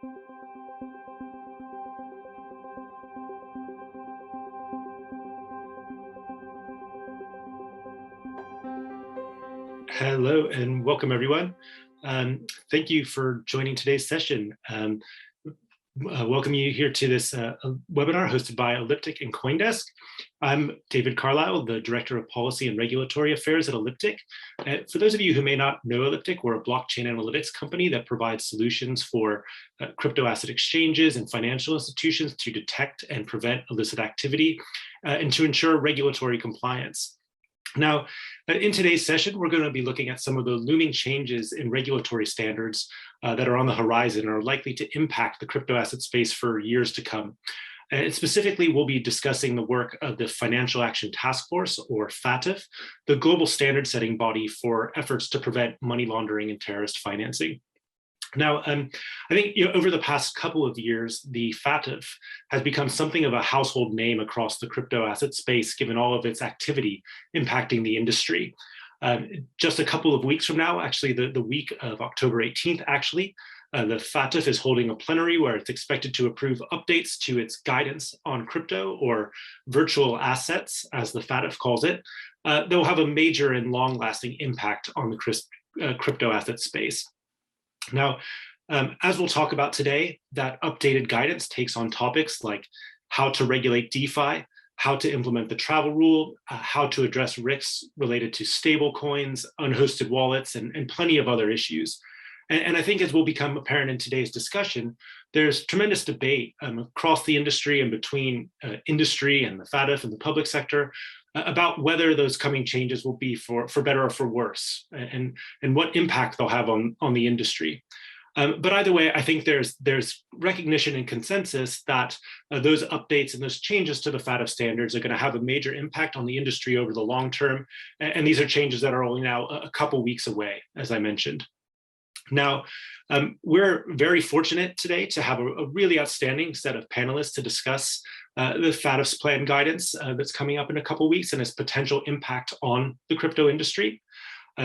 Hello and welcome everyone. Thank you for joining today's session. Welcome you here to this webinar hosted by Elliptic and Coindesk. I'm David Carlisle, the Director of Policy and Regulatory Affairs at Elliptic. For those of you who may not know Elliptic, we're a blockchain analytics company that provides solutions for crypto asset exchanges and financial institutions to detect and prevent illicit activity and to ensure regulatory compliance. Now, in today's session, we're going to be looking at some of the looming changes in regulatory standards that are on the horizon and are likely to impact the crypto asset space for years to come. And specifically, we'll be discussing the work of the Financial Action Task Force, or FATF, the global standard-setting body for efforts to prevent money laundering and terrorist financing. Now, I think over the past couple of years, the FATF has become something of a household name across the crypto asset space, given all of its activity impacting the industry. Just a couple of weeks from now, actually the week of October 18th, the FATF is holding a plenary where it's expected to approve updates to its guidance on crypto, or virtual assets, as the FATF calls it, that will have a major and long-lasting impact on the crypto asset space. Now, as we'll talk about today, that updated guidance takes on topics like how to regulate DeFi, how to implement the travel rule, how to address risks related to stable coins, unhosted wallets, and plenty of other issues. And I think, as will become apparent in today's discussion, there's tremendous debate across the industry and between industry and the FATF and the public sector about whether those coming changes will be for better or for worse, and what impact they'll have on the industry. But either way, I think there's recognition and consensus that those updates and those changes to the FATF standards are going to have a major impact on the industry over the long term. And these are changes that are only now a couple weeks away, as I mentioned. Now, we're very fortunate today to have a really outstanding set of panelists to discuss the FATF's planned guidance that's coming up in a couple weeks and its potential impact on the crypto industry.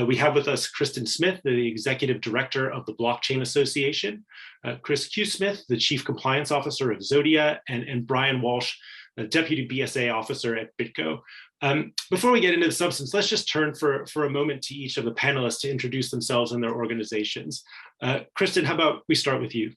We have with us Kristen Smith, the Executive Director of the Blockchain Association, Chris Q. Smith, the Chief Compliance Officer of Zodia, and Brian Walsh, the Deputy BSA Officer at BitGo. Before we get into the substance, let's just turn for a moment to each of the panelists to introduce themselves and their organizations. Kristen, how about we start with you?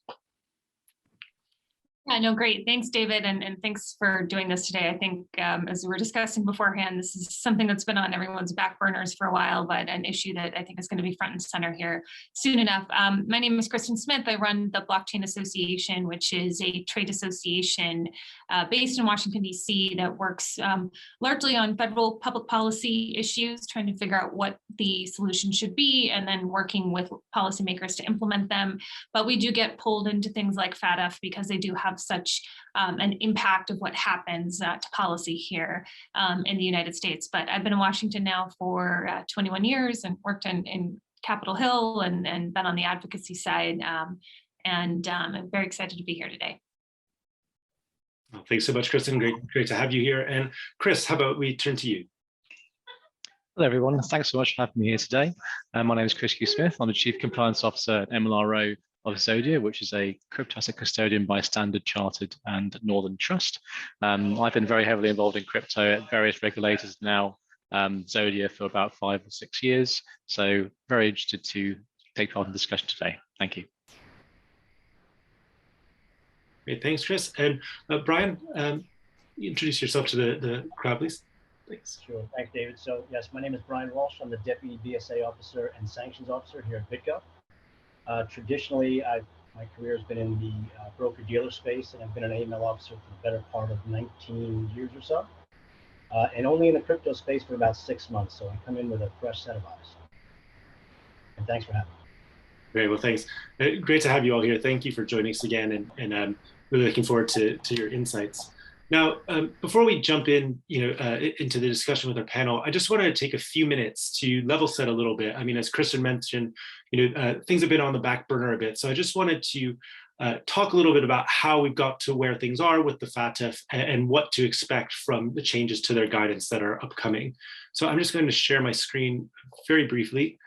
Yeah, no, great. Thanks, David, and thanks for doing this today. I think, as we were discussing beforehand, this is something that's been on everyone's back burners for a while, but an issue that I think is going to be front and center here soon enough. My name is Kristen Smith. I run the Blockchain Association, which is a trade association based in Washington, D.C. that works largely on federal public policy issues, trying to figure out what the solution should be, and then working with policymakers to implement them. But we do get pulled into things like FATF because they do have such an impact of what happens to policy here in the United States. But I've been in Washington now for 21 years and worked in Capitol Hill and been on the advocacy side. And I'm very excited to be here today. Well, thanks so much, Kristen. Great to have you here. And Chris, how about we turn to you? Hello, everyone. Thanks so much for having me here today. My name is Chris Q. Smith. I'm the Chief Compliance Officer at MLRO of Zodia, which is a crypto asset custodian by Standard Chartered and Northern Trust. I've been very heavily involved in crypto at various regulators now, Zodia for about 5 or 6 years. So very interested to take part in the discussion today. Thank you. Great, thanks, Chris. And Brian, introduce yourself to the crowd, please. Thanks. Sure, thanks, David. So yes, my name is Brian Walsh. I'm the Deputy BSA Officer and Sanctions Officer here at BitGo. Traditionally, my career has been in the broker-dealer space, and I've been an AML officer for the better part of 19 years or so, and only in the crypto space for about 6 months. So I come in with a fresh set of eyes. And thanks for having me. Great, well, thanks. Great to have you all here. Thank you for joining us again, and really looking forward to your insights. Now, before we jump in, into the discussion with our panel, I just wanted to take a few minutes to level set a little bit. I mean, as Kristen mentioned, things have been on the back burner a bit. So I just wanted to talk a little bit about how we've got to where things are with the FATF and what to expect from the changes to their guidance that are upcoming. So I'm just going to share my screen very briefly.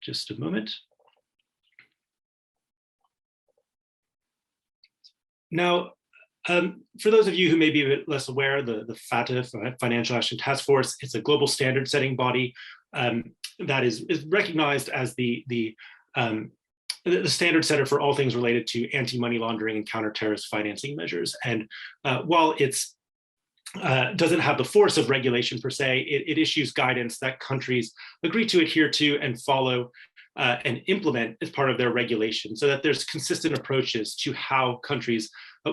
Just a moment. Now, for those of you who may be a bit less aware, the FATF, Financial Action Task Force, it's a global standard setting body that is recognized as the standard setter for all things related to anti-money laundering and counter-terrorist financing measures. And while it's doesn't have the force of regulation per se, it issues guidance that countries agree to adhere to and follow and implement as part of their regulation, so that there's consistent approaches to how countries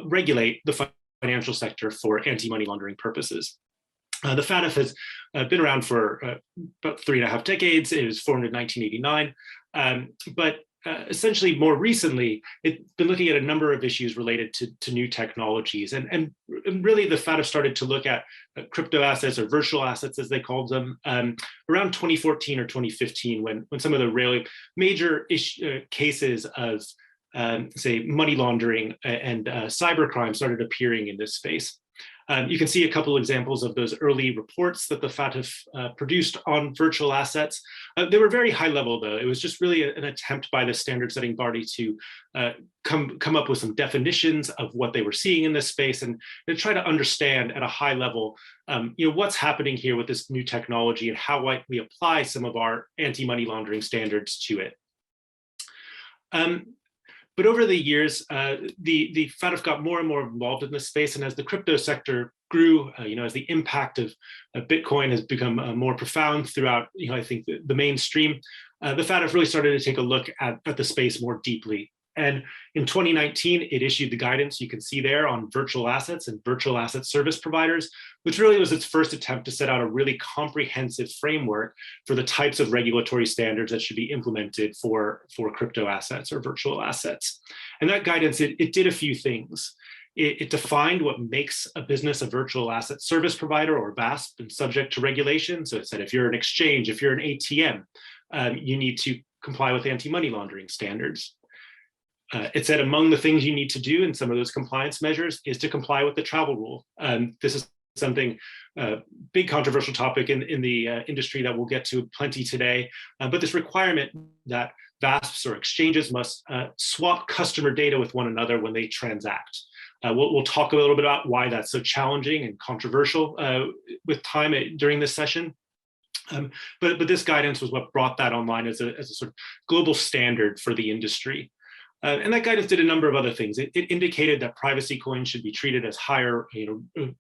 regulate the financial sector for anti-money laundering purposes. The FATF has been around for about 3.5 decades. It was formed in 1989, but essentially more recently, it's been looking at a number of issues related to new technologies. And really the FATF started to look at crypto assets, or virtual assets as they called them, around 2014 or 2015, when some of the really major cases of say money laundering and cybercrime started appearing in this space. You can see a couple examples of those early reports that the FATF produced on virtual assets. They were very high level, though. It was just really an attempt by the standard setting body to come up with some definitions of what they were seeing in this space, and to try to understand at a high level what's happening here with this new technology and how we apply some of our anti-money laundering standards to it. But over the years, the FATF got more and more involved in this space, and as the crypto sector grew, as the impact of Bitcoin has become more profound throughout, I think the mainstream, the FATF really started to take a look at the space more deeply. And in 2019, it issued the guidance you can see there on virtual assets and virtual asset service providers, which really was its first attempt to set out a really comprehensive framework for the types of regulatory standards that should be implemented for crypto assets or virtual assets. And that guidance, it did a few things. It defined what makes a business a virtual asset service provider, or VASP, and subject to regulation. So it said if you're an exchange, if you're an ATM, you need to comply with anti-money laundering standards. It said among the things you need to do in some of those compliance measures is to comply with the travel rule. This is something, big controversial topic in the industry that we'll get to plenty today, but this requirement that VASPs or exchanges must swap customer data with one another when they transact. We'll talk a little bit about why that's so challenging and controversial with time during this session. But this guidance was what brought that online as a sort of global standard for the industry. And that guidance did a number of other things. It indicated that privacy coins should be treated as higher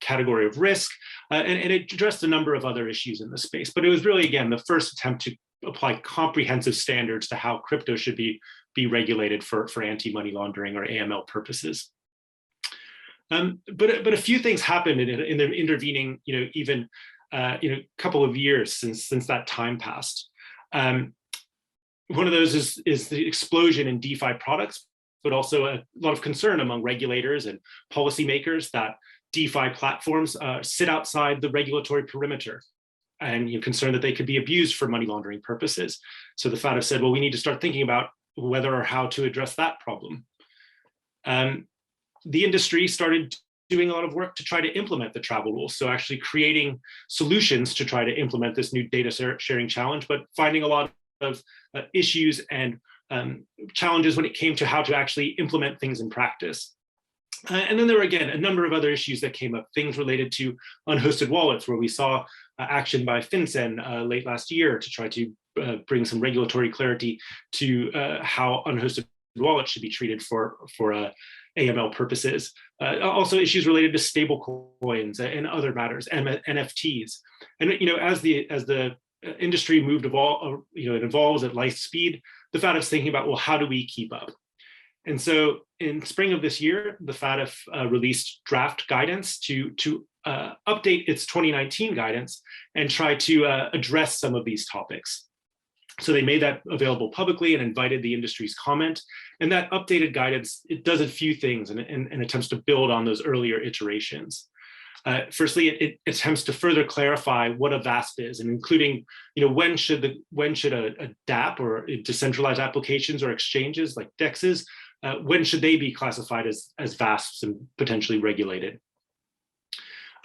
category of risk, and it addressed a number of other issues in the space. But it was really, again, the first attempt to apply comprehensive standards to how crypto should be regulated for anti-money laundering or AML purposes. But a few things happened in the intervening, even couple of years since that time passed. One of those is the explosion in DeFi products, but also a lot of concern among regulators and policymakers that DeFi platforms sit outside the regulatory perimeter, and you're concerned that they could be abused for money laundering purposes. So the FATF said, well, we need to start thinking about whether or how to address that problem. The industry started doing a lot of work to try to implement the travel rules. So actually creating solutions to try to implement this new data sharing challenge, but finding a lot of issues and challenges when it came to how to actually implement things in practice. And then there were, again, a number of other issues that came up, things related to unhosted wallets, where we saw action by FinCEN late last year to try to bring some regulatory clarity to how unhosted wallets should be treated for AML purposes. Also issues related to stable coins and other matters, NFTs. And as the industry it evolves at light speed, the FATF's thinking about, well, how do we keep up? And so in spring of this year, the FATF released draft guidance to update its 2019 guidance and try to address some of these topics. So they made that available publicly and invited the industry's comment. And that updated guidance, it does a few things and attempts to build on those earlier iterations. Firstly, it attempts to further clarify what a VASP is, and including, when should a DApp or decentralized applications or exchanges like DEXs, when should they be classified as VASPs and potentially regulated?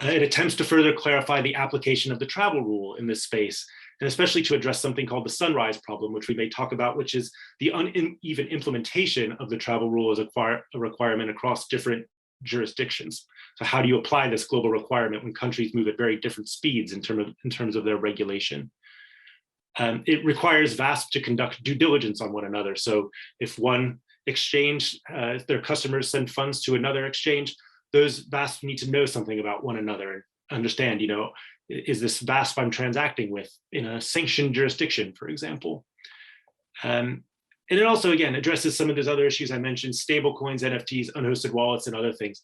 It attempts to further clarify the application of the travel rule in this space, and especially to address something called the sunrise problem, which we may talk about, which is the uneven implementation of the travel rule as a requirement across different jurisdictions. So how do you apply this global requirement when countries move at very different speeds in terms of their regulation? It requires VASP to conduct due diligence on one another. So if one exchange, if their customers send funds to another exchange, those VASP need to know something about one another and understand, is this VASP I'm transacting with in a sanctioned jurisdiction, for example? And it also, again, addresses some of those other issues I mentioned: stable coins, NFTs, unhosted wallets, and other things.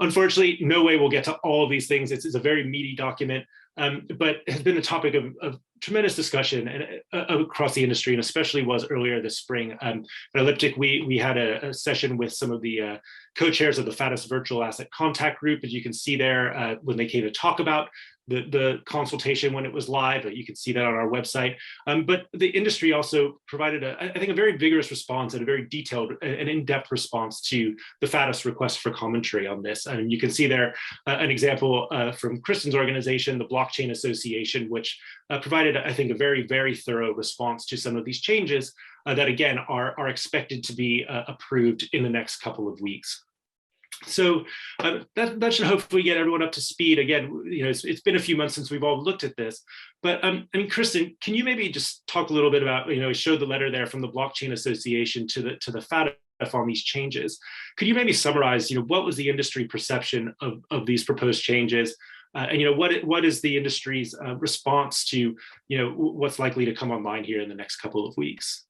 Unfortunately, no way we'll get to all of these things. It's a very meaty document, but has been a topic of tremendous discussion across the industry, and especially was earlier this spring. At Elliptic, we had a session with some of the co-chairs of the FATF Virtual Asset Contact Group, as you can see there, when they came to talk about the consultation when it was live. You can see that on our website. But the industry also provided, I think, a very vigorous response and a very detailed and in-depth response to the FATF's request for commentary on this. And you can see there an example from Kristen's organization, the Blockchain Association, which provided, I think, a very, very thorough response to some of these changes that, again, are expected to be approved in the next couple of weeks. So that should hopefully get everyone up to speed. Again, it's been a few months since we've all looked at this, but I mean, Kristen, can you maybe just talk a little bit about, we showed the letter there from the Blockchain Association to the FATF on these changes. Could you maybe summarize, what was the industry perception of these proposed changes? And what is the industry's response to what's likely to come online here in the next couple of weeks?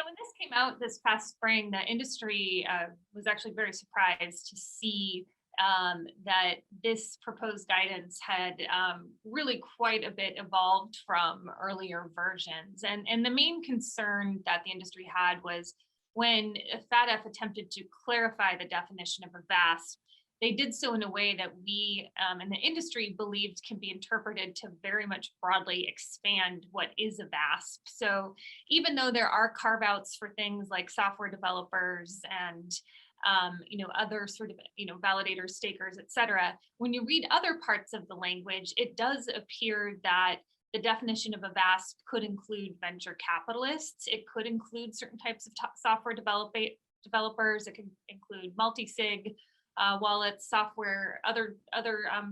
When this came out this past spring, the industry was actually very surprised to see that this proposed guidance had really quite a bit evolved from earlier versions. And the main concern that the industry had was when FATF attempted to clarify the definition of a VASP, they did so in a way that we in the industry believed can be interpreted to very much broadly expand what is a VASP. So even though there are carve-outs for things like software developers and other sort of validators, stakers, et cetera, when you read other parts of the language, it does appear that the definition of a VASP could include venture capitalists. It could include certain types of software developers. It could include multi-sig wallets, software, other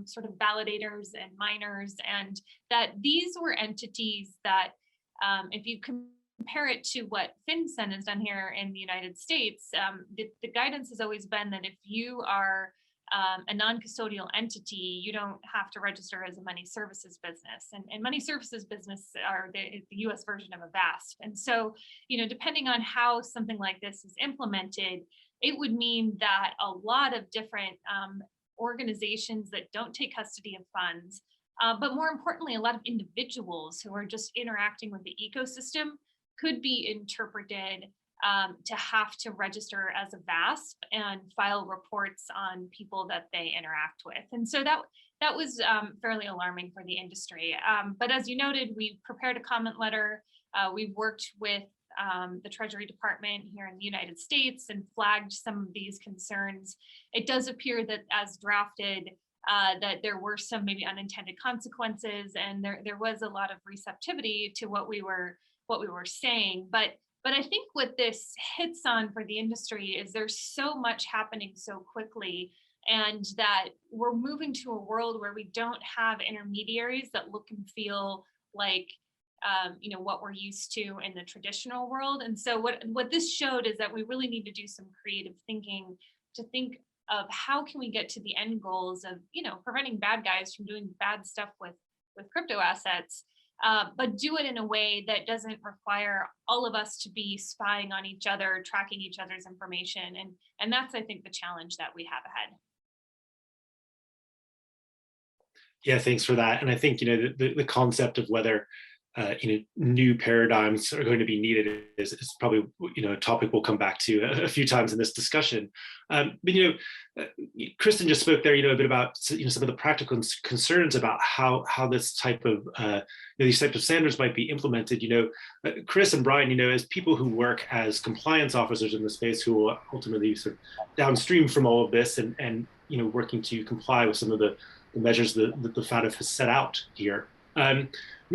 sort of validators and miners, and that these were entities that, if you compare it to what FinCEN has done here in the United States, the guidance has always been that if you are a non-custodial entity, you don't have to register as a money services business, and money services business are the US version of a VASP. And so, depending on how something like this is implemented, it would mean that a lot of different organizations that don't take custody of funds, but more importantly, a lot of individuals who are just interacting with the ecosystem could be interpreted to have to register as a VASP and file reports on people that they interact with. And so that was fairly alarming for the industry. But as you noted, we prepared a comment letter. We've worked with the Treasury Department here in the United States and flagged some of these concerns. It does appear that as drafted, that there were some maybe unintended consequences, and there was a lot of receptivity to what we were saying. But I think what this hits on for the industry is there's so much happening so quickly, and that we're moving to a world where we don't have intermediaries that look and feel like what we're used to in the traditional world. And so what this showed is that we really need to do some creative thinking to think of how can we get to the end goals of preventing bad guys from doing bad stuff with crypto assets, but do it in a way that doesn't require all of us to be spying on each other, tracking each other's information. And that's, I think, the challenge that we have ahead. Yeah, thanks for that. And I think, the concept of whether new paradigms are going to be needed is probably, a topic we'll come back to a few times in this discussion. But, Kristen just spoke there, a bit about, some of the practical concerns about how this type of, these types of standards might be implemented. Chris and Brian, as people who work as compliance officers in the space who will ultimately sort of downstream from all of this and working to comply with some of the measures that the FATF has set out here.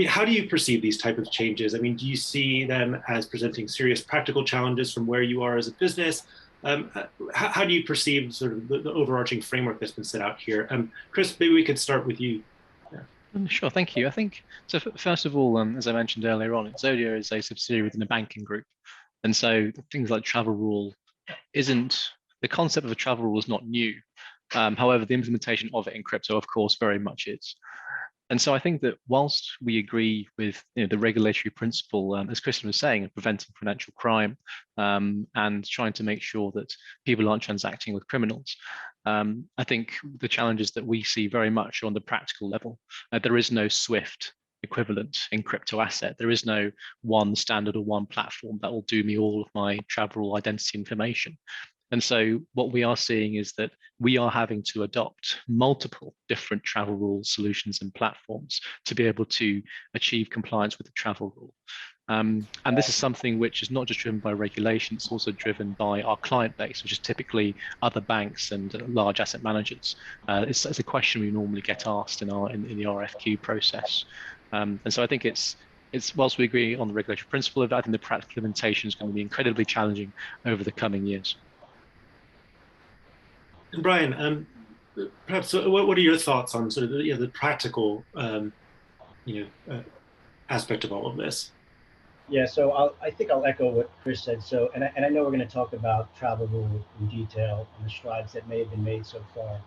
How do you perceive these type of changes? Do you see them as presenting serious practical challenges from where you are as a business? How do you perceive sort of the overarching framework that's been set out here? Chris, maybe we could start with you. Sure, thank you. I think, so first of all, as I mentioned earlier on, Exodia is a subsidiary within a banking group. And so things like travel rule the concept of a travel rule is not new. However, the implementation of it in crypto, of course, very much is. And so I think that whilst we agree with the regulatory principle, as Kristen was saying, of preventing financial crime and trying to make sure that people aren't transacting with criminals, I think the challenges that we see very much are on the practical level. There is no SWIFT equivalent in crypto asset. There is no one standard or one platform that will do me all of my travel identity information. And so what we are seeing is that we are having to adopt multiple different travel rule solutions and platforms to be able to achieve compliance with the travel rule. And this is something which is not just driven by regulation, it's also driven by our client base, which is typically other banks and large asset managers. It's a question we normally get asked in the RFQ process. And so I think it's whilst we agree on the regulatory principle of that, I think the practical implementation is going to be incredibly challenging over the coming years. And Brian, perhaps what are your thoughts on sort of the practical aspect of all of this? Yeah, so I think I'll echo what Chris said. So, and I know we're going to talk about travel rule in detail and the strides that may have been made so far,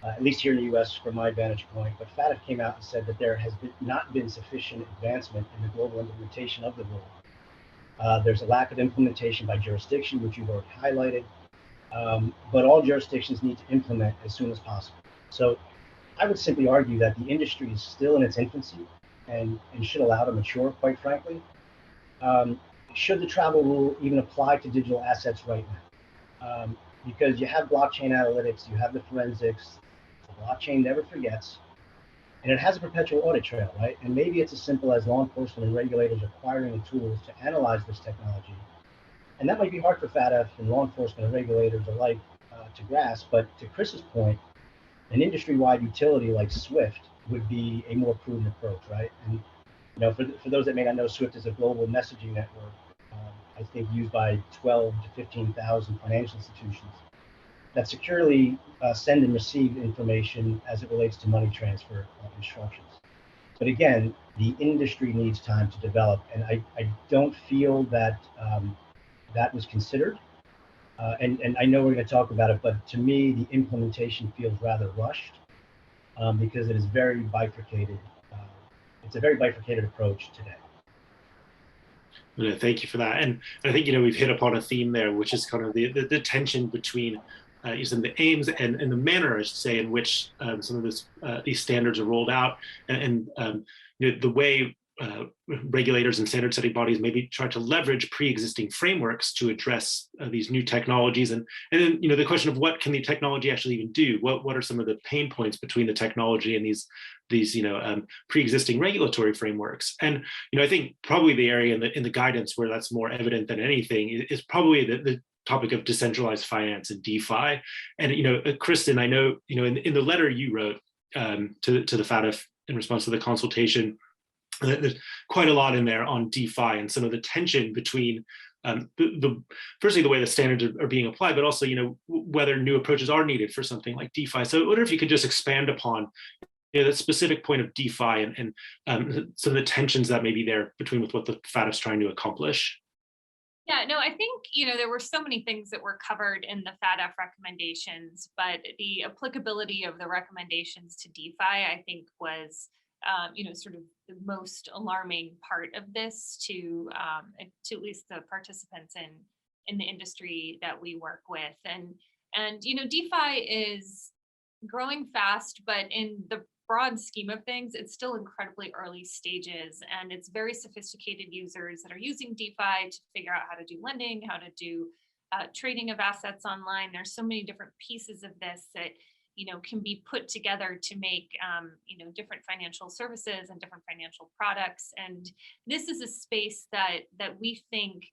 at least here in the U.S. from my vantage point. But FATF came out and said that there has not been sufficient advancement in the global implementation of the rule. There's a lack of implementation by jurisdiction, which you've already highlighted. But all jurisdictions need to implement as soon as possible. So I would simply argue that the industry is still in its infancy and should allow to mature, quite frankly. Should the travel rule even apply to digital assets right now? Because you have blockchain analytics, you have the forensics, the blockchain never forgets, and it has a perpetual audit trail, right? And maybe it's as simple as law enforcement and regulators acquiring the tools to analyze this technology. And that might be hard for FATF and law enforcement and regulators alike to grasp, but to Chris's point, an industry-wide utility like SWIFT would be a more prudent approach, right? And for those that may not know, SWIFT is a global messaging network, I think used by 12 to 15,000 financial institutions that securely send and receive information as it relates to money transfer instructions. But again, the industry needs time to develop, and I don't feel that that was considered. And I know we're going to talk about it, but to me, the implementation feels rather rushed because it is very bifurcated. It's a very bifurcated approach today. Thank you for that. And I think, we've hit upon a theme there, which is kind of the tension between using the aims and the manner, I should say, in which some of these standards are rolled out, and the way regulators and standard setting bodies maybe try to leverage pre-existing frameworks to address these new technologies, and then the question of what can the technology actually even do? What are some of the pain points between the technology and these pre-existing regulatory frameworks? And I think probably the area in the guidance where that's more evident than anything is probably the topic of decentralized finance and DeFi. And Kristen, I know in the letter you wrote to the FATF in response to the consultation, there's quite a lot in there on DeFi and some of the tension between firstly the way the standards are being applied, but also whether new approaches are needed for something like DeFi. So I wonder if you could just expand upon that specific point of DeFi and some of the tensions that may be there between with what the FATF is trying to accomplish. Yeah, no, I think, there were so many things that were covered in the FATF recommendations, but the applicability of the recommendations to DeFi, I think, was sort of the most alarming part of this to at least the participants in the industry that we work with. And DeFi is growing fast, but in the broad scheme of things, it's still incredibly early stages, and it's very sophisticated users that are using DeFi to figure out how to do lending, how to do trading of assets online. There's so many different pieces of this that can be put together to make different financial services and different financial products. And this is a space that we think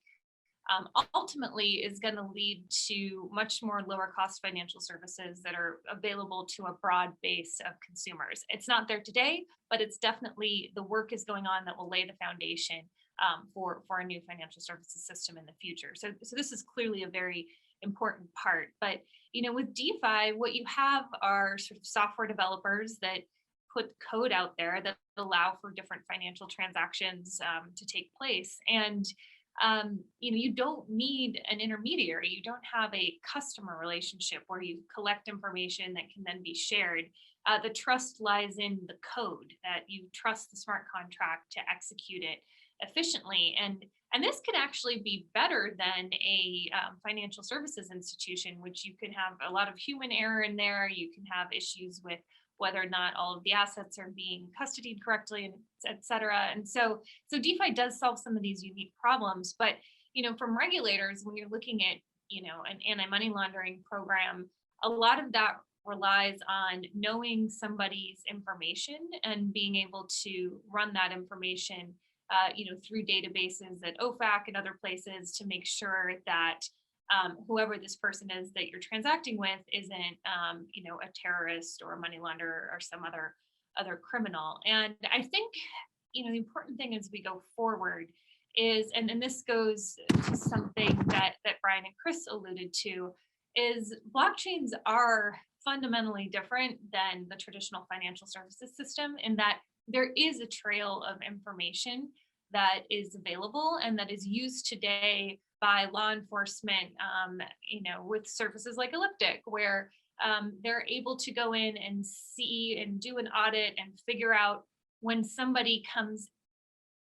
ultimately is going to lead to much more lower cost financial services that are available to a broad base of consumers. It's not there today, but it's definitely, the work is going on that will lay the foundation for a new financial services system in the future. So this is clearly a very important part. But with DeFi, what you have are sort of software developers that put code out there that allow for different financial transactions to take place. And you don't need an intermediary. You don't have a customer relationship where you collect information that can then be shared. The trust lies in the code, that you trust the smart contract to execute it efficiently. And this could actually be better than a financial services institution, which you can have a lot of human error in there. You can have issues with whether or not all of the assets are being custodied correctly, and et cetera. And so DeFi does solve some of these unique problems. But from regulators, when you're looking at an anti-money laundering program, a lot of that relies on knowing somebody's information and being able to run that information through databases at OFAC and other places to make sure that whoever this person is that you're transacting with isn't, a terrorist or a money launderer or some other criminal. And I think, the important thing as we go forward is, and this goes to something that Brian and Chris alluded to, is blockchains are fundamentally different than the traditional financial services system in that there is a trail of information that is available and that is used today by law enforcement, with services like Elliptic, where they're able to go in and see and do an audit and figure out when somebody comes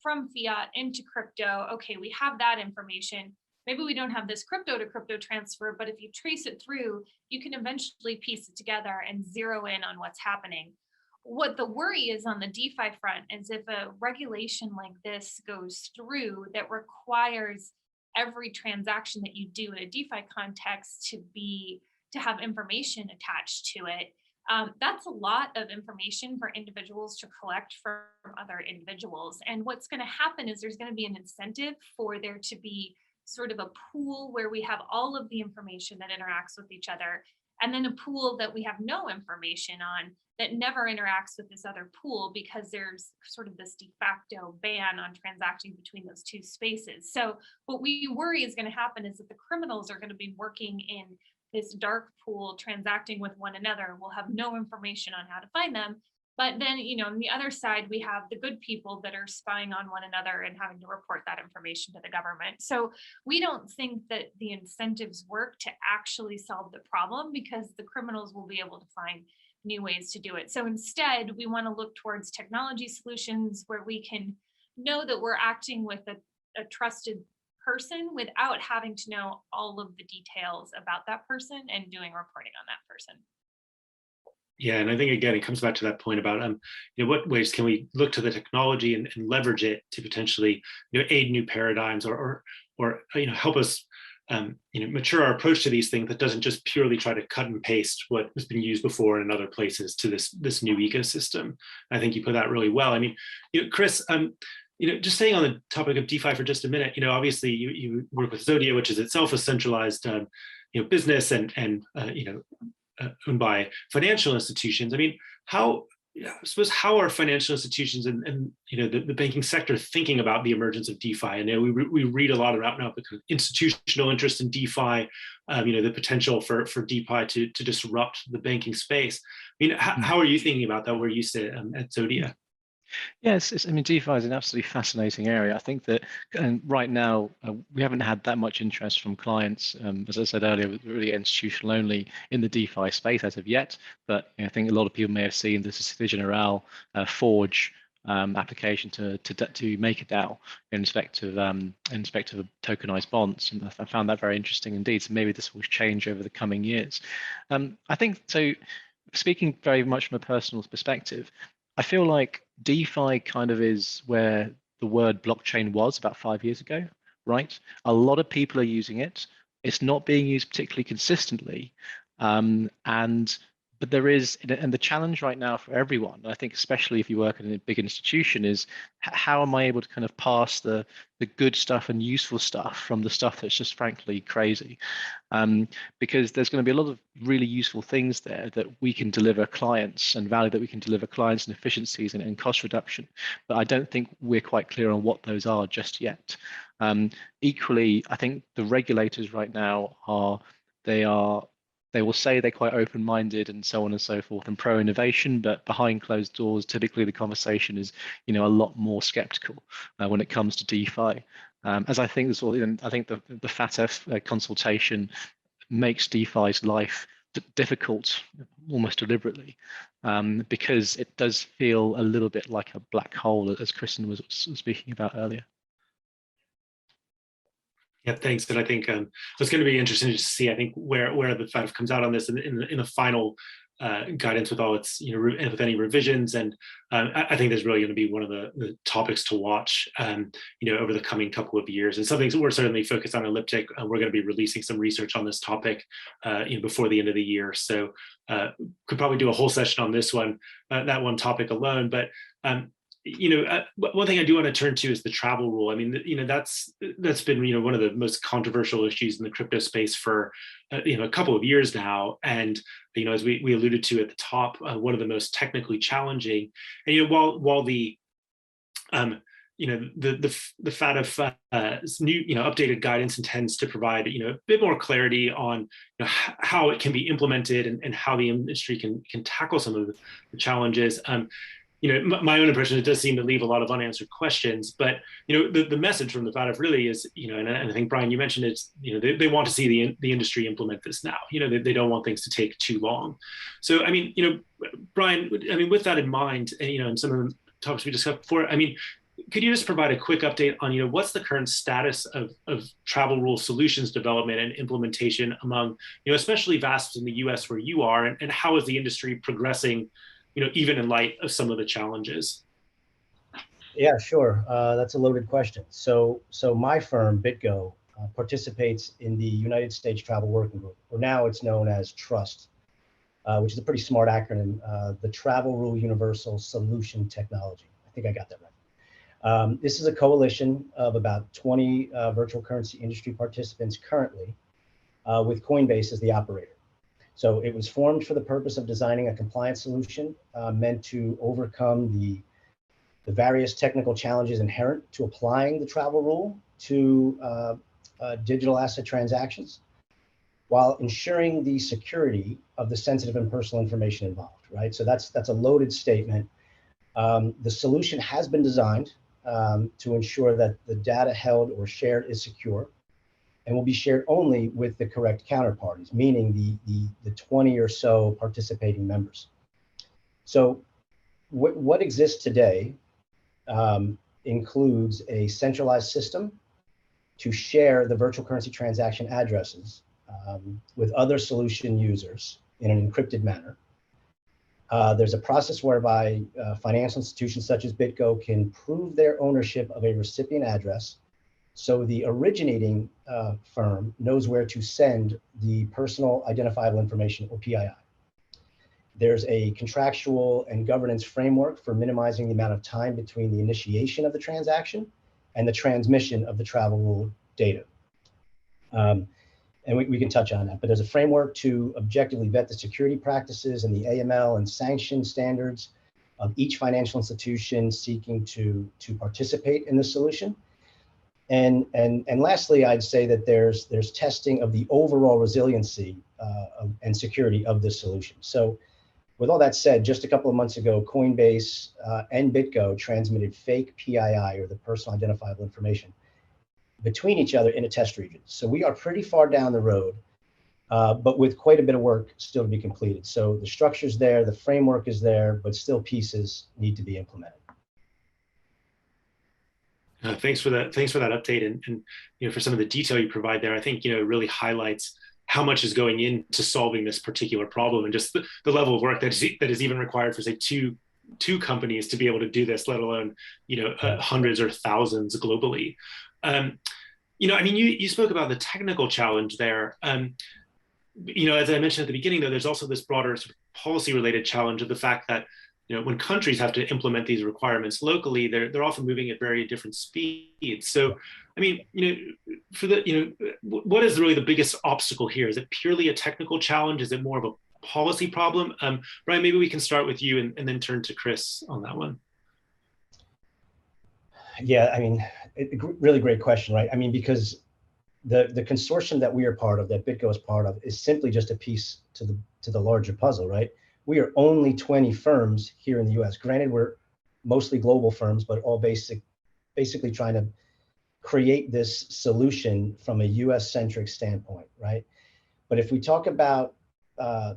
from fiat into crypto. Okay, we have that information. Maybe we don't have this crypto to crypto transfer, but if you trace it through, you can eventually piece it together and zero in on what's happening. What the worry is on the DeFi front is if a regulation like this goes through that requires every transaction that you do in a DeFi context to have information attached to it. That's a lot of information for individuals to collect from other individuals. And what's going to happen is there's going to be an incentive for there to be sort of a pool where we have all of the information that interacts with each other, and then a pool that we have no information on that never interacts with this other pool because there's sort of this de facto ban on transacting between those two spaces. So what we worry is going to happen is that the criminals are going to be working in this dark pool, transacting with one another. We'll have no information on how to find them. But then, on the other side, we have the good people that are spying on one another and having to report that information to the government. So we don't think that the incentives work to actually solve the problem because the criminals will be able to find new ways to do it. So instead, we want to look towards technology solutions where we can know that we're acting with a trusted person without having to know all of the details about that person and doing reporting on that person. Yeah, and I think again it comes back to that point about what ways can we look to the technology and leverage it to potentially aid new paradigms or help us mature our approach to these things that doesn't just purely try to cut and paste what has been used before in other places to this new ecosystem. I think you put that really well. I mean, Chris, just staying on the topic of DeFi for just a minute, obviously you work with Zodia, which is itself a centralized business and owned by financial institutions. I mean, how are financial institutions and the banking sector thinking about the emergence of DeFi? I know we read a lot about now the institutional interest in DeFi, the potential for DeFi to disrupt the banking space. I mean, how are you thinking about that where you sit at Zodia? Yes, DeFi is an absolutely fascinating area. I think that right now we haven't had that much interest from clients, as I said earlier, really institutional only in the DeFi space as of yet. But I think a lot of people may have seen the Société Générale Forge application to make a DAO in respect of tokenized bonds, and I found that very interesting indeed. So maybe this will change over the coming years. I think so. Speaking very much from a personal perspective, I feel like DeFi kind of is where the word blockchain was about 5 years ago, right? A lot of people are using it. It's not being used particularly consistently. And But there is, and the challenge right now for everyone, I think, especially if you work in a big institution, is how am I able to kind of pass the good stuff and useful stuff from the stuff that's just frankly crazy? Because there's going to be a lot of really useful things there that we can deliver clients and value that we can deliver clients and efficiencies and cost reduction. But I don't think we're quite clear on what those are just yet. Equally, I think the regulators right now they will say they're quite open-minded and so on and so forth and pro-innovation, but behind closed doors, typically the conversation is, a lot more skeptical when it comes to DeFi. As I think I think the FATF consultation makes DeFi's life difficult almost deliberately, because it does feel a little bit like a black hole, as Kristen was speaking about earlier. Yeah, thanks. And I think it's going to be interesting to see, I think, where the FATF comes out on this in the final guidance with all its, with any revisions. And I think there's really going to be one of the topics to watch, over the coming couple of years. And something we're certainly focused on Elliptic. We're going to be releasing some research on this topic, before the end of the year. So could probably do a whole session on this one, that one topic alone. But one thing I do want to turn to is the travel rule. I mean, that's been, one of the most controversial issues in the crypto space for, a couple of years now. And, as we alluded to at the top, one of the most technically challenging. And, while the, the FATF new, updated guidance intends to provide, a bit more clarity on, how it can be implemented and how the industry can tackle some of the challenges. My own impression, it does seem to leave a lot of unanswered questions, but, the message from the FATF really is, and I think, Brian, you mentioned it's, they want to see the industry implement this now. They don't want things to take too long. So, I mean, Brian, with that in mind, and some of the topics we discussed before, could you just provide a quick update on, what's the current status of travel rule solutions development and implementation among, especially VASPs in the US where you are, and how is the industry progressing, even in light of some of the challenges? Yeah, sure. That's a loaded question. So my firm, BitGo, participates in the United States Travel Working Group, or now it's known as TRUST, which is a pretty smart acronym, the Travel Rule Universal Solution Technology. I think I got that right. This is a coalition of about 20 virtual currency industry participants currently, with Coinbase as the operator. So it was formed for the purpose of designing a compliance solution meant to overcome the various technical challenges inherent to applying the travel rule to digital asset transactions, while ensuring the security of the sensitive and personal information involved, right? So that's a loaded statement. The solution has been designed to ensure that the data held or shared is secure, and will be shared only with the correct counterparties, meaning the 20 or so participating members. So what exists today includes a centralized system to share the virtual currency transaction addresses with other solution users in an encrypted manner. There's a process whereby financial institutions such as BitGo can prove their ownership of a recipient address, so the originating firm knows where to send the personal identifiable information, or PII. There's a contractual and governance framework for minimizing the amount of time between the initiation of the transaction and the transmission of the travel rule data. And we can touch on that, but there's a framework to objectively vet the security practices and the AML and sanction standards of each financial institution seeking to participate in the solution. And lastly, I'd say that there's testing of the overall resiliency and security of this solution. So with all that said, just a couple of months ago, Coinbase and BitGo transmitted fake PII, or the personal identifiable information, between each other in a test region. So we are pretty far down the road, but with quite a bit of work still to be completed. So the structure's there, the framework is there, but still pieces need to be implemented. Thanks for that. Thanks for that update, and for some of the detail you provide there. I think it really highlights how much is going into solving this particular problem, and just the level of work that is even required for, say, two companies to be able to do this, let alone hundreds or thousands globally. You spoke about the technical challenge there. as I mentioned at the beginning, though, there's also this broader sort of policy-related challenge of the fact that when countries have to implement these requirements locally, they're often moving at very different speeds. So, I mean, what is really the biggest obstacle here? Is it purely a technical challenge? Is it more of a policy problem? Brian, maybe we can start with you and then turn to Chris on that one. Yeah, I mean, really great question, right? I mean, because the consortium that we are part of, that BitGo is part of, is simply just a piece to the larger puzzle, right? We are only 20 firms here in the US. Granted, we're mostly global firms, but all basically trying to create this solution from a US-centric standpoint, right? But if we talk about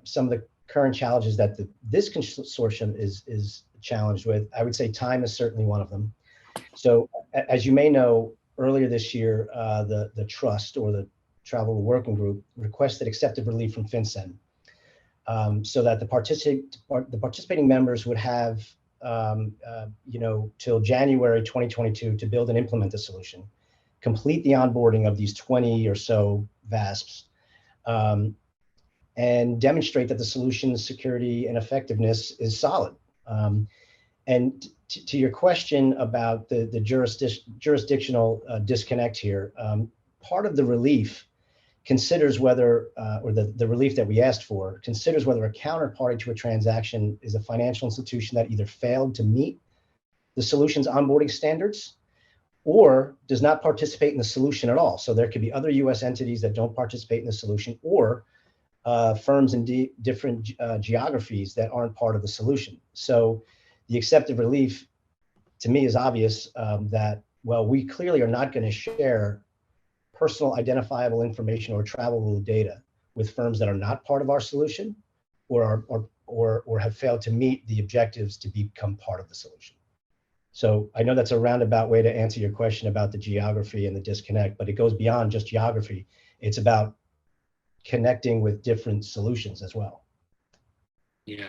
some of the current challenges that this consortium is challenged with, I would say time is certainly one of them. So as you may know, earlier this year, the trust, or the Travel Rule Working Group, requested accepted relief from FinCEN, so that the participating members would have till January 2022 to build and implement the solution, complete the onboarding of these 20 or so VASPs, and demonstrate that the solution's security and effectiveness is solid. And to your question about the jurisdictional disconnect here, part of the relief considers whether, or the relief that we asked for, considers whether a counterparty to a transaction is a financial institution that either failed to meet the solution's onboarding standards or does not participate in the solution at all. So there could be other US entities that don't participate in the solution, or firms in different geographies that aren't part of the solution. So the accepted relief, to me, is obvious that, well, we clearly are not going to share personal identifiable information or travel rule data with firms that are not part of our solution, or have failed to meet the objectives to become part of the solution. So I know that's a roundabout way to answer your question about the geography and the disconnect, but it goes beyond just geography. It's about connecting with different solutions as well. Yeah,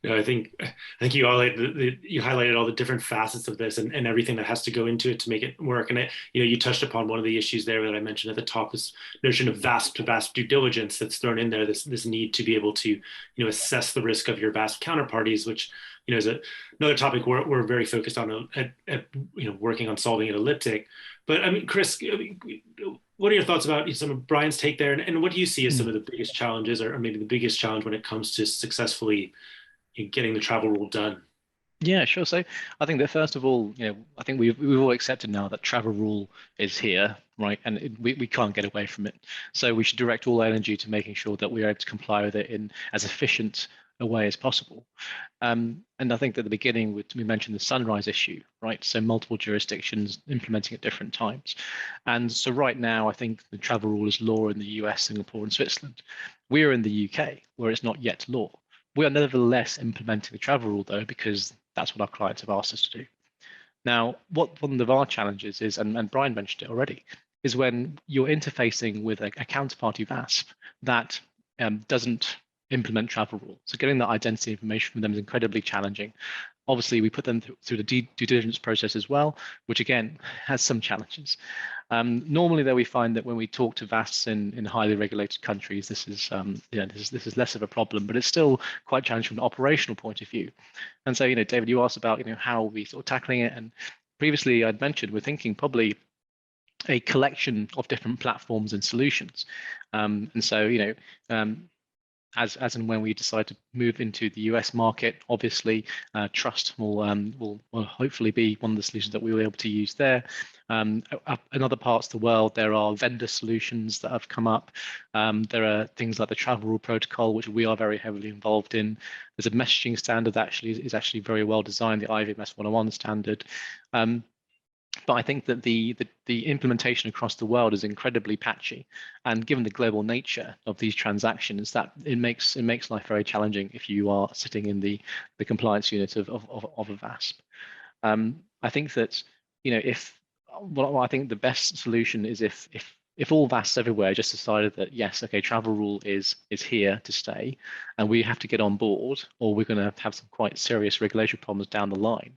no, I think you highlighted all the different facets of this and everything that has to go into it to make it work. And you touched upon one of the issues there that I mentioned at the top, this notion of VASP to VASP due diligence that's thrown in there. This need to be able to assess the risk of your VASP counterparties, which is another topic we're very focused on at working on solving at Elliptic. But I mean, Chris, what are your thoughts about some of Brian's take there, and what do you see as some of the biggest challenges, or maybe the biggest challenge when it comes to successfully getting the travel rule done? Yeah, sure. So I think that first of all, I think we've all accepted now that travel rule is here, right? And we can't get away from it. So we should direct all energy to making sure that we are able to comply with it in as efficient a way as possible. And I think at the beginning, we mentioned the sunrise issue, right? So multiple jurisdictions implementing at different times. And so right now, I think the travel rule is law in the US, Singapore, and Switzerland. We are in the UK, where it's not yet law. We are nevertheless implementing the travel rule, though, because that's what our clients have asked us to do. Now, what one of our challenges is, and Brian mentioned it already, is when you're interfacing with a counterparty VASP that doesn't implement travel rule. So getting that identity information from them is incredibly challenging. Obviously, we put them through the due diligence process as well, which again has some challenges. Normally, though, we find that when we talk to VASPs in highly regulated countries, this is less of a problem, but it's still quite challenging from an operational point of view. And so, David, you asked about how are we sort of tackling it, and previously I'd mentioned we're thinking probably a collection of different platforms and solutions. And so, as and when we decide to move into the US market, obviously trust will hopefully be one of the solutions that we will be able to use there. In other parts of the world, there are vendor solutions that have come up. There are things like the travel rule protocol, which we are very heavily involved in. There's a messaging standard that is actually very well designed, the IVMS 101 standard. But I think that the implementation across the world is incredibly patchy, and given the global nature of these transactions, that it makes life very challenging if you are sitting in the compliance unit of a VASP. I think that I think the best solution is if all VASPs everywhere just decided that yes, okay, travel rule is here to stay, and we have to get on board, or we're going to have some quite serious regulatory problems down the line.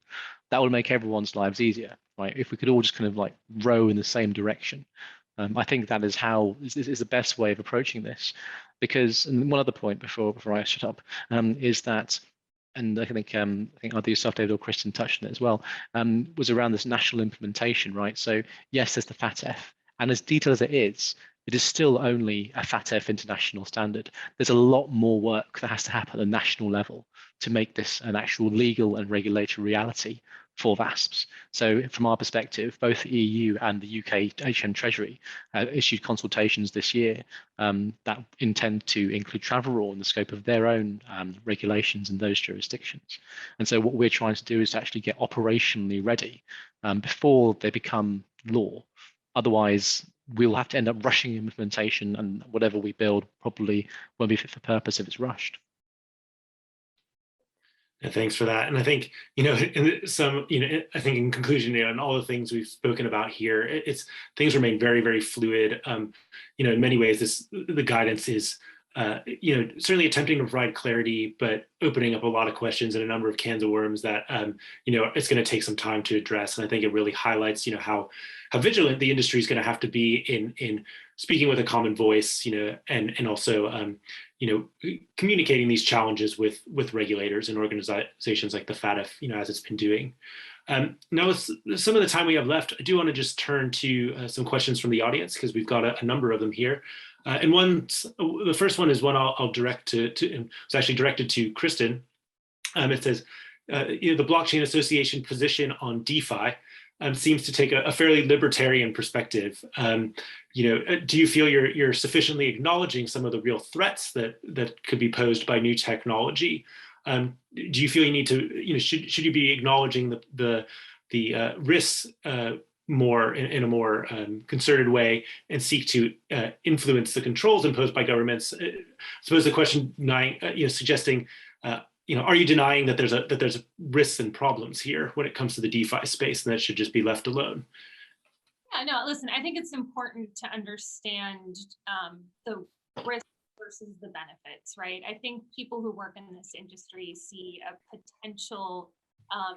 That would make everyone's lives easier, right? If we could all just kind of like row in the same direction, I think that is the best way of approaching this, because, and one other point before I shut up, is that, and I think either yourself, David, or Kristen touched on it as well, was around this national implementation, right? So yes, there's the FATF, and as detailed as it is still only a FATF international standard. There's a lot more work that has to happen at a national level to make this an actual legal and regulatory reality for VASPs. So from our perspective, both the EU and the UK HM Treasury issued consultations this year that intend to include travel law in the scope of their own regulations in those jurisdictions. And so what we're trying to do is to actually get operationally ready before they become law. Otherwise, we'll have to end up rushing implementation, and whatever we build probably won't be fit for purpose if it's rushed. Thanks for that. And I think, I think in conclusion, and all the things we've spoken about here, things remain very, very fluid. In many ways, the guidance is, certainly attempting to provide clarity, but opening up a lot of questions and a number of cans of worms that, it's going to take some time to address. And I think it really highlights, how vigilant the industry is going to have to be in speaking with a common voice, and also, communicating these challenges with regulators and organizations like the FATF, as it's been doing. Now, with some of the time we have left, I do want to just turn to some questions from the audience, because we've got a number of them here. And the first one is one I'll direct to it's actually directed to Kristen. It says, the Blockchain Association position on DeFi seems to take a fairly libertarian perspective. Do you feel you're sufficiently acknowledging some of the real threats that could be posed by new technology? Do you feel you need to, should you be acknowledging the risks more in a more concerted way, and seek to influence the controls imposed by governments? I suppose the question, suggesting, are you denying that there's risks and problems here when it comes to the DeFi space, and that should just be left alone? Yeah, no, listen, I think it's important to understand the risk versus the benefits, right? I think people who work in this industry see a potential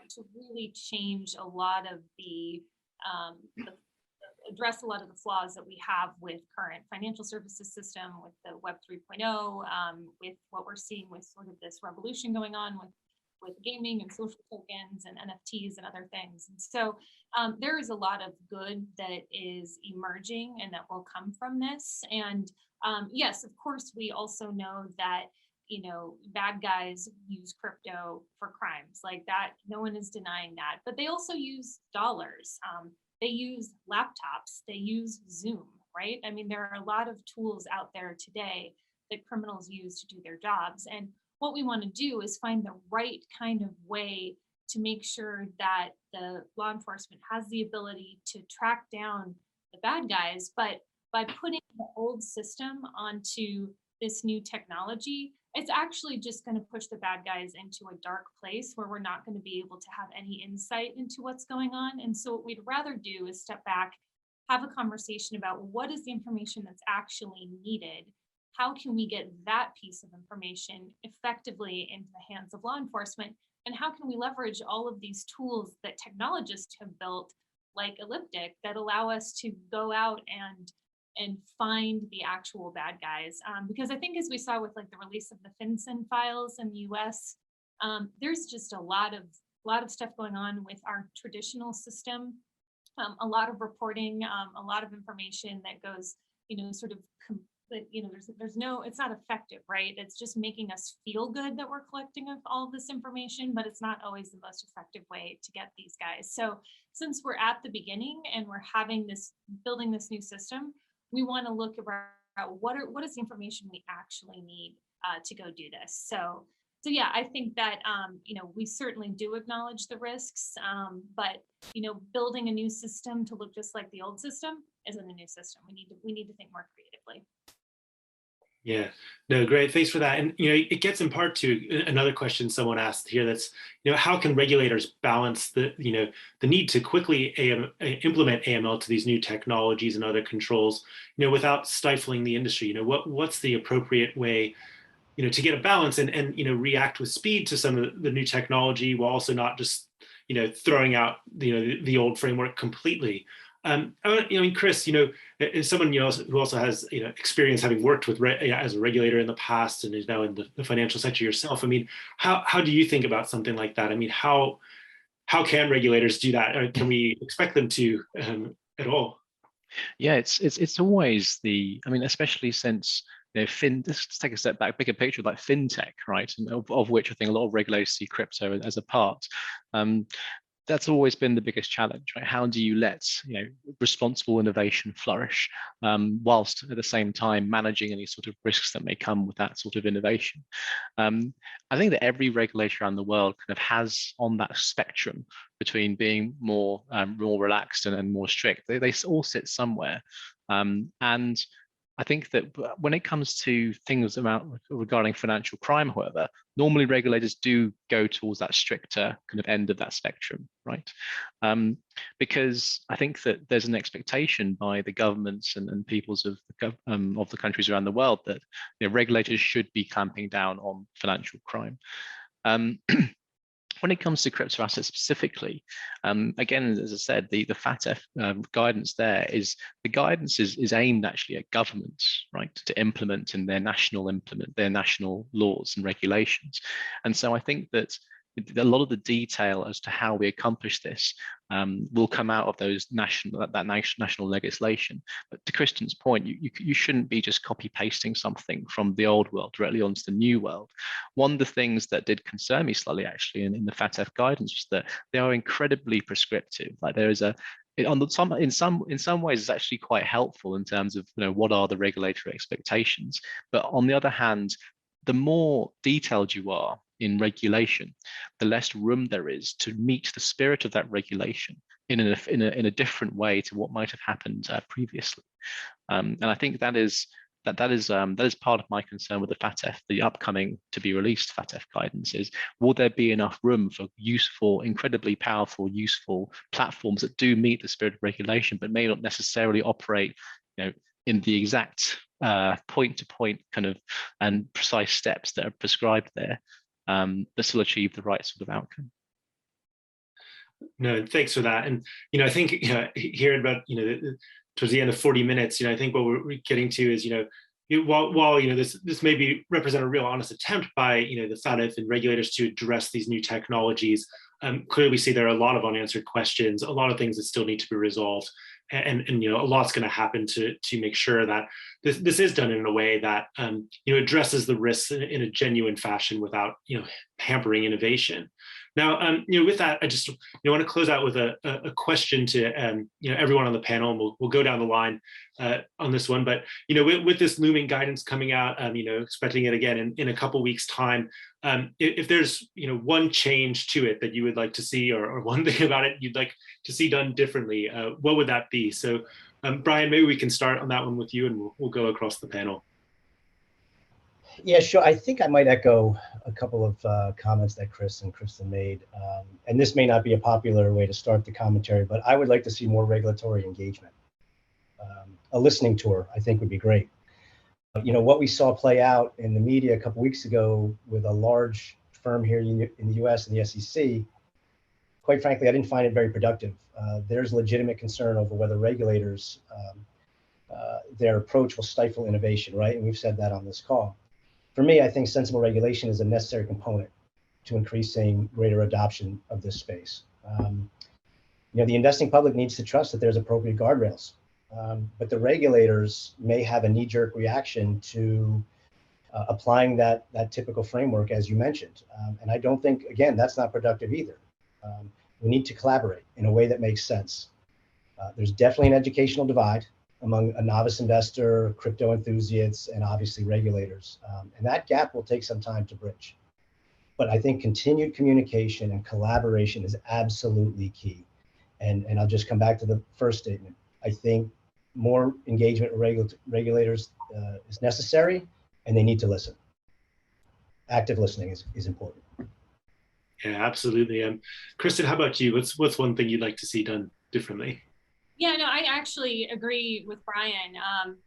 to really change a lot of address a lot of the flaws that we have with current financial services system, with the Web 3.0, with what we're seeing with sort of this revolution going on with gaming and social tokens and NFTs and other things. And so there is a lot of good that is emerging and that will come from this. And yes, of course, we also know that bad guys use crypto for crimes like that. No one is denying that, but they also use dollars. They use laptops, they use Zoom, right? I mean, there are a lot of tools out there today that criminals use to do their jobs. And what we want to do is find the right kind of way to make sure that the law enforcement has the ability to track down the bad guys, but by putting the old system onto this new technology, it's actually just going to push the bad guys into a dark place where we're not going to be able to have any insight into what's going on. And so what we'd rather do is step back, have a conversation about what is the information that's actually needed. How can we get that piece of information effectively into the hands of law enforcement? And how can we leverage all of these tools that technologists have built, like Elliptic, that allow us to go out and find the actual bad guys? Because I think, as we saw with like the release of the FinCEN files in the US, there's just a lot of stuff going on with our traditional system. A lot of reporting, a lot of information that goes, it's not effective, right? It's just making us feel good that we're collecting all of this information, but it's not always the most effective way to get these guys. So since we're at the beginning and we're building this new system, we want to look at what is the information we actually need to go do this. So yeah, I think that we certainly do acknowledge the risks, but building a new system to look just like the old system isn't a new system. We need to think more creatively. Yeah, no, great. Thanks for that. And, it gets in part to another question someone asked here. That's, how can regulators balance the need to quickly implement AML to these new technologies and other controls, without stifling the industry? What's the appropriate way, to get a balance and react with speed to some of the new technology, while also not just, throwing out, the old framework completely? Chris, as someone who also has experience having worked with as a regulator in the past and is now in the financial sector yourself, I mean, how do you think about something like that? I mean, how can regulators do that? Or can we expect them to at all? Yeah, it's always I mean, especially since let's take a step back, bigger picture, like fintech, right? And of which I think a lot of regulators see crypto as a part. That's always been the biggest challenge, right? How do you let responsible innovation flourish, whilst at the same time managing any sort of risks that may come with that sort of innovation? I think that every regulator around the world kind of has on that spectrum between being more relaxed and more strict. They all sit somewhere, and I think that when it comes to things regarding financial crime, however, normally regulators do go towards that stricter kind of end of that spectrum, right? Because I think that there's an expectation by the governments and peoples of the countries around the world that regulators should be clamping down on financial crime. When it comes to crypto assets specifically, again, as I said, the FATF guidance there is aimed actually at governments, right, to implement in their national laws and regulations. And so I think that a lot of the detail as to how we accomplish this will come out of those national legislation. But to Christian's point, you shouldn't be just copy pasting something from the old world directly onto the new world. One of the things that did concern me slightly actually in the FATF guidance was that they are incredibly prescriptive. Like there is in some ways it's actually quite helpful in terms of what are the regulatory expectations. But on the other hand, the more detailed you are in regulation, the less room there is to meet the spirit of that regulation in a different way to what might have happened previously. And I think that is part of my concern with the FATF, the upcoming to be released FATF guidance is, will there be enough room for useful, incredibly powerful, useful platforms that do meet the spirit of regulation, but may not necessarily operate in the exact point-to-point kind of and precise steps that are prescribed there, but still achieve the right sort of outcome. No, thanks for that. And I think hearing about towards the end of 40 minutes, I think what we're getting to is while this maybe represent a real honest attempt by the FATF and regulators to address these new technologies, clearly we see there are a lot of unanswered questions, a lot of things that still need to be resolved, and a lot's going to happen to make sure that this is done in a way that addresses the risks in a genuine fashion without hampering innovation. Now, with that, I just want to close out with a question to everyone on the panel, and we'll go down the line on this one. But with this looming guidance coming out, expecting it again in a couple weeks' time, if there's one change to it that you would like to see, or one thing about it you'd like to see done differently, what would that be? So, Brian, maybe we can start on that one with you, and we'll go across the panel. Yeah, sure. I think I might echo a couple of comments that Chris and Kristen made. And this may not be a popular way to start the commentary, but I would like to see more regulatory engagement. A listening tour, I think, would be great. What we saw play out in the media a couple weeks ago with a large firm here in the US and the SEC, quite frankly, I didn't find it very productive. There's legitimate concern over whether regulators, their approach will stifle innovation, right? And we've said that on this call. For me, I think sensible regulation is a necessary component to increasing greater adoption of this space. The investing public needs to trust that there's appropriate guardrails, but the regulators may have a knee-jerk reaction to applying that typical framework, as you mentioned. And I don't think, again, that's not productive either. We need to collaborate in a way that makes sense. There's definitely an educational divide among a novice investor, crypto enthusiasts, and obviously regulators. And that gap will take some time to bridge. But I think continued communication and collaboration is absolutely key. And I'll just come back to the first statement. I think more engagement with regulators is necessary, and they need to listen. Active listening is important. Yeah, absolutely. Kristen, how about you? What's one thing you'd like to see done differently? Yeah, no, I actually agree with Brian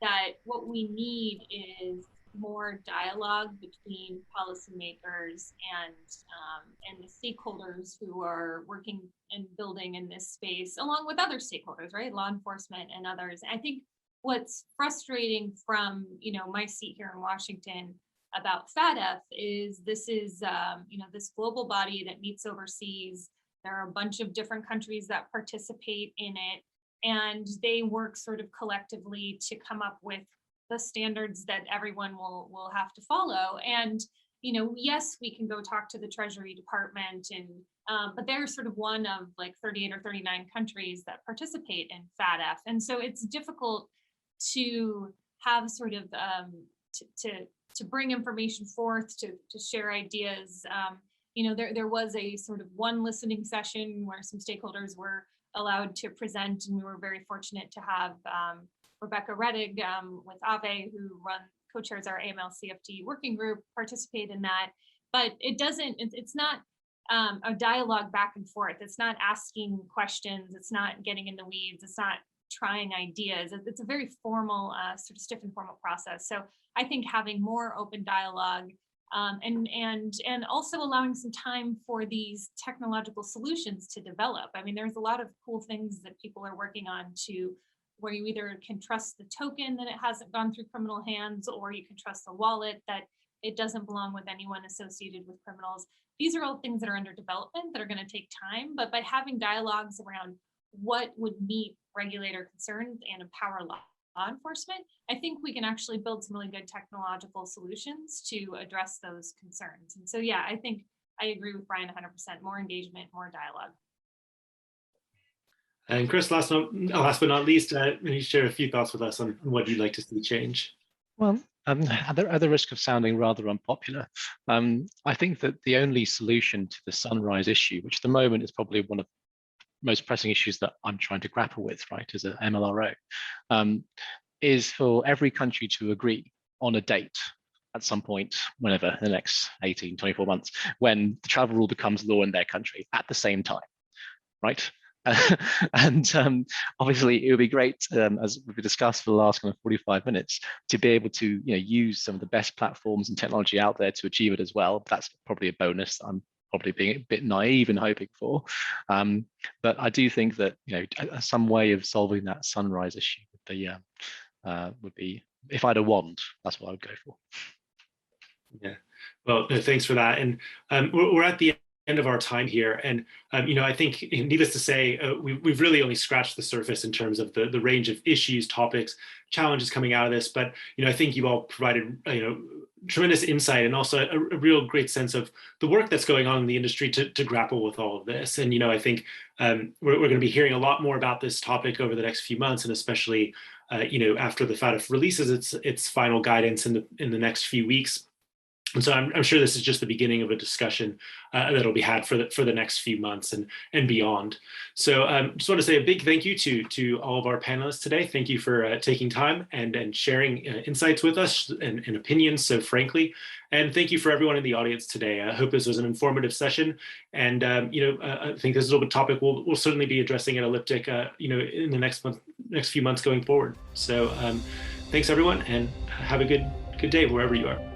that what we need is more dialogue between policymakers and the stakeholders who are working and building in this space, along with other stakeholders, right? Law enforcement and others. I think what's frustrating from, my seat here in Washington about FATF is this is, this global body that meets overseas. There are a bunch of different countries that participate in it, and they work sort of collectively to come up with the standards that everyone will have to follow. And yes, we can go talk to the Treasury Department, and but they're sort of one of like 38 or 39 countries that participate in FATF, and so it's difficult to have sort of to bring information forth, to share ideas. There was a sort of one listening session where some stakeholders were allowed to present, and we were very fortunate to have Rebecca Rettig with Ave, who co-chairs our AML CFT working group, participate in that. But it's not a dialogue back and forth. It's not asking questions. It's not getting in the weeds. It's not trying ideas. It's a very formal, sort of stiff and formal process. So I think having more open dialogue and also allowing some time for these technological solutions to develop. I mean, there's a lot of cool things that people are working on where you either can trust the token that it hasn't gone through criminal hands, or you can trust the wallet that it doesn't belong with anyone associated with criminals. These are all things that are under development that are going to take time, but by having dialogues around what would meet regulator concerns and empower law enforcement, I think we can actually build some really good technological solutions to address those concerns. And so, yeah, I think I agree with Brian 100%, more engagement, more dialogue. And Chris, last but not least, you share a few thoughts with us on what you'd like to see change. Well, at the risk of sounding rather unpopular, I think that the only solution to the Sunrise issue, which at the moment is probably one of the most pressing issues that I'm trying to grapple with, right, as an MLRO, is for every country to agree on a date at some point, whenever, in the next 18, 24 months, when the travel rule becomes law in their country at the same time, right? And obviously, it would be great, as we've discussed for the last kind of 45 minutes, to be able to use some of the best platforms and technology out there to achieve it as well. That's probably a bonus I'm probably being a bit naive and hoping for. But I do think that some way of solving that Sunrise issue would be, if I had a wand, that's what I would go for. Yeah, well, thanks for that. And we're at the end of our time here, and I think, needless to say, we've really only scratched the surface in terms of the range of issues, topics, challenges coming out of this. But I think you've all provided tremendous insight, and also a real great sense of the work that's going on in the industry to grapple with all of this. And I think we're going to be hearing a lot more about this topic over the next few months, and especially after the FATF releases its final guidance in the next few weeks. And so I'm sure this is just the beginning of a discussion that'll be had for the next few months and beyond. So just want to say a big thank you to all of our panelists today. Thank you for taking time and sharing insights with us and opinions so frankly. And thank you for everyone in the audience today. I hope this was an informative session. And I think this is a little bit topic we'll certainly be addressing at Elliptic in the next few months going forward. So thanks everyone, and have a good day wherever you are.